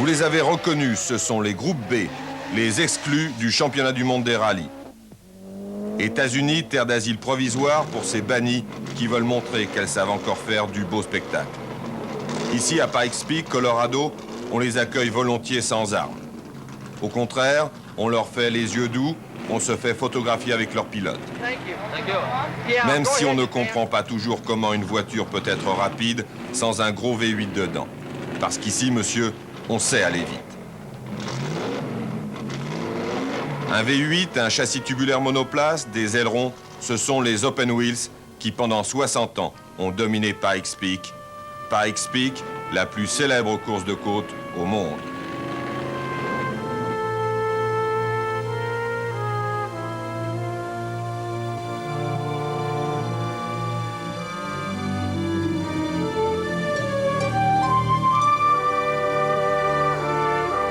Vous les avez reconnus, ce sont les groupes B, les exclus du championnat du monde des rallyes. États-Unis, terre d'asile provisoire pour ces bannis qui veulent montrer qu'elles savent encore faire du beau spectacle. Ici, à Pikes Peak, Colorado, on les accueille volontiers sans armes. Au contraire, on leur fait les yeux doux, on se fait photographier avec leur pilote. Même si on ne comprend pas toujours comment une voiture peut être rapide sans un gros V8 dedans. Parce qu'ici, monsieur, on sait aller vite. Un V8, un châssis tubulaire monoplace, des ailerons, ce sont les Open Wheels qui, pendant 60 ans, ont dominé Pikes Peak. Pikes Peak, la plus célèbre course de côte au monde.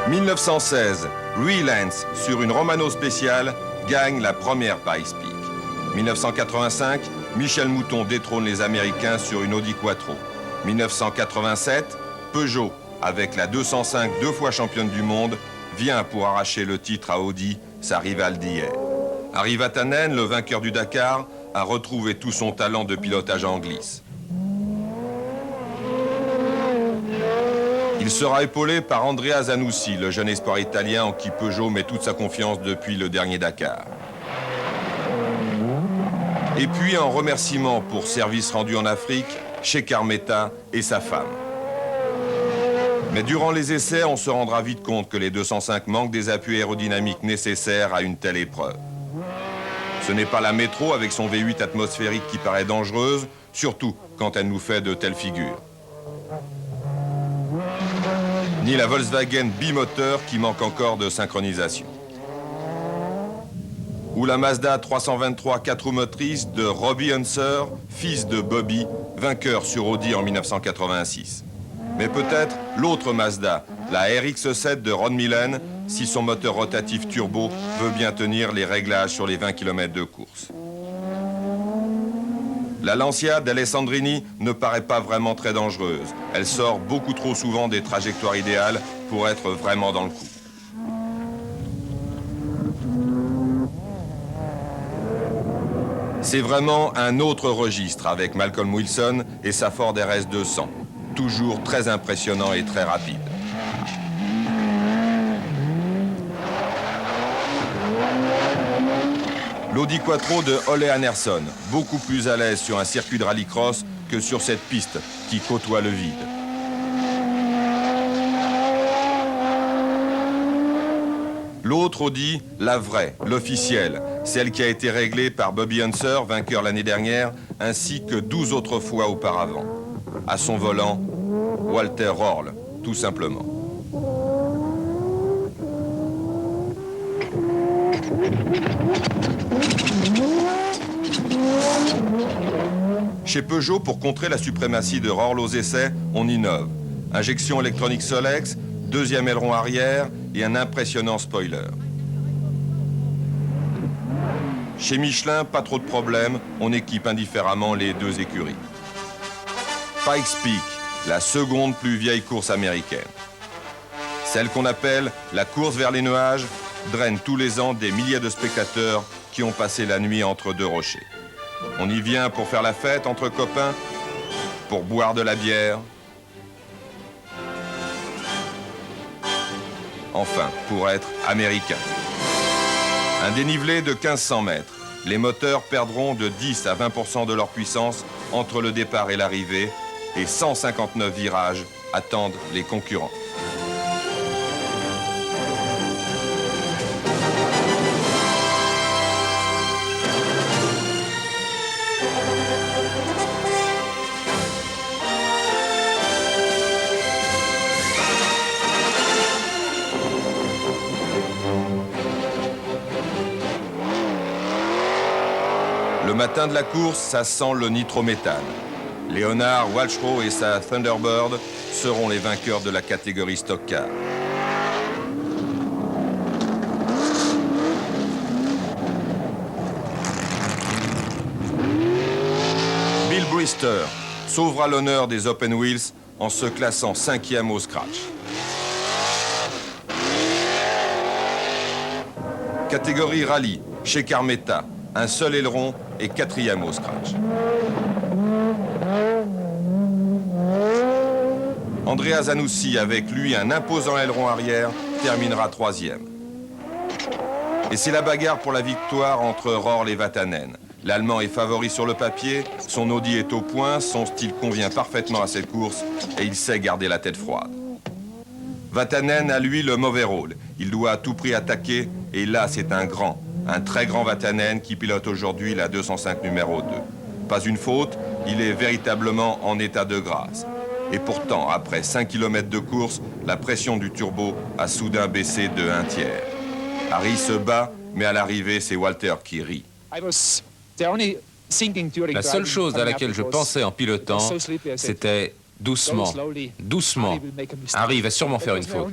« 1916, Louis Lance, sur une Romano spéciale, gagne la première Pikes Peak. 1985, Michel Mouton détrône les Américains sur une Audi Quattro. 1987, Peugeot, avec la 205 deux fois championne du monde, vient pour arracher le titre à Audi, sa rivale d'hier. Harry Vatanen, le vainqueur du Dakar, a retrouvé tout son talent de pilotage en glisse. Il sera épaulé par Andrea Zanussi, le jeune espoir italien en qui Peugeot met toute sa confiance depuis le dernier Dakar. Et puis en remerciement pour service rendu en Afrique, chez Carmetta et sa femme. Mais durant les essais, on se rendra vite compte que les 205 manquent des appuis aérodynamiques nécessaires à une telle épreuve. Ce n'est pas la métro avec son V8 atmosphérique qui paraît dangereuse, surtout quand elle nous fait de telles figures. Ni la Volkswagen bimoteur qui manque encore de synchronisation. Ou la Mazda 323 4 roues motrices de Robbie Unser, fils de Bobby, vainqueur sur Audi en 1986. Mais peut-être l'autre Mazda, la RX-7 de Ron Millen, si son moteur rotatif turbo veut bien tenir les réglages sur les 20 km de course. La Lancia d'Alessandrini ne paraît pas vraiment très dangereuse. Elle sort beaucoup trop souvent des trajectoires idéales pour être vraiment dans le coup. C'est vraiment un autre registre avec Malcolm Wilson et sa Ford RS 200. Toujours très impressionnant et très rapide. L'Audi Quattro de Ole Anderson, beaucoup plus à l'aise sur un circuit de rallycross que sur cette piste qui côtoie le vide. L'autre Audi, la vraie, l'officielle, celle qui a été réglée par Bobby Unser, vainqueur l'année dernière, ainsi que 12 autres fois auparavant. À son volant, Walter Röhrl, tout simplement. Chez Peugeot, pour contrer la suprématie de Röhrl aux essais, on innove. Injection électronique Solex, deuxième aileron arrière et un impressionnant spoiler. Chez Michelin, pas trop de problèmes, on équipe indifféremment les deux écuries. Pikes Peak, la seconde plus vieille course américaine. Celle qu'on appelle la course vers les nuages draine tous les ans des milliers de spectateurs qui ont passé la nuit entre deux rochers. On y vient pour faire la fête entre copains, pour boire de la bière, enfin, pour être américain. Un dénivelé de 1500 mètres. Les moteurs perdront de 10 à 20% de leur puissance entre le départ et l'arrivée, et 159 virages attendent les concurrents. Le matin de la course, ça sent le nitrométhane. Leonard Walchrow et sa Thunderbird seront les vainqueurs de la catégorie Stock Car. Bill Brister sauvera l'honneur des Open Wheels en se classant 5e au scratch. Catégorie rallye, chez Carmetta, un seul aileron et 4e au scratch. Andrea Zanussi, avec lui un imposant aileron arrière, terminera 3e. Et c'est la bagarre pour la victoire entre Rorl et Vatanen. L'Allemand est favori sur le papier, son Audi est au point, son style convient parfaitement à cette course et il sait garder la tête froide. Vatanen a lui le mauvais rôle. Il doit à tout prix attaquer et là c'est un très grand Vatanen qui pilote aujourd'hui la 205 numéro 2. Pas une faute, il est véritablement en état de grâce. Et pourtant, après 5 km de course, la pression du turbo a soudain baissé de 1/3. Harry se bat, mais à l'arrivée, c'est Walter qui rit. La seule chose à laquelle je pensais en pilotant, c'était doucement, doucement. Harry va sûrement faire une faute.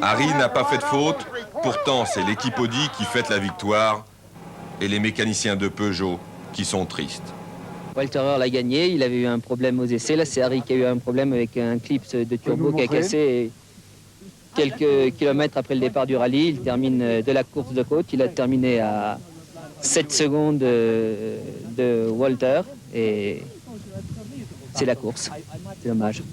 Harry n'a pas fait de faute, pourtant c'est l'équipe Audi qui fête la victoire et les mécaniciens de Peugeot qui sont tristes. Walter Röhrl a gagné, il avait eu un problème aux essais. Là, c'est Harry qui a eu un problème avec un clip de turbo qui a cassé. Et quelques kilomètres après le départ du rallye, il termine de la course de côte. Il a terminé à 7 secondes de Walter et c'est la course. C'est dommage.